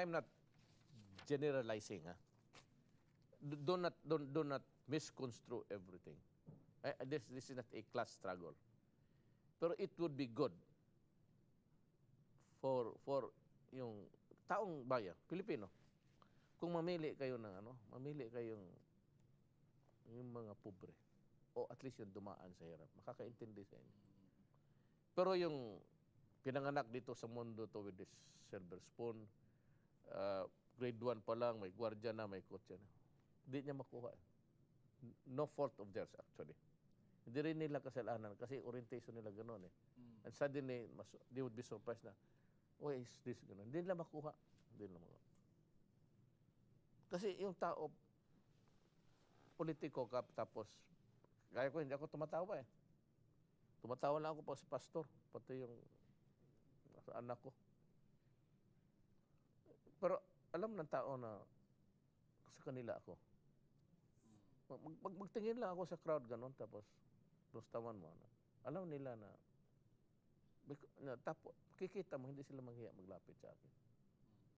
I'm not generalizing. Do not misconstrue everything. This is not a class struggle. Pero it would be good for yung taong bayan, Pilipino. Kung mamili kayo ng mamili kayong yung mga pobre o at least yung dumaan sa hirap, makakaintindi sa inyo. Pero yung pinanganak dito sa mundo to with this silver spoon, grade 1 pa lang, may gwardiya na, may kotse na. Hindi niya makuha. No fault of theirs actually. Hindi rin nila kasalanan kasi orientation nila gano'n eh. And suddenly, they would be surprised na, why is this gano'n? Hindi nila makuha. Hindi nila makuha. Kasi yung tao, politiko ka, tapos, kaya ko, hindi ako tumatawa eh. Tumatawa lang ako pa sa pastor, pati yung anak ko. Pero alam ng tao na sa kanila ako. Magtingin lang ako sa crowd gano'n, tapos tawan mo. Alam nila na tapos, makikita mo, hindi sila manghiya maglapit sa akin.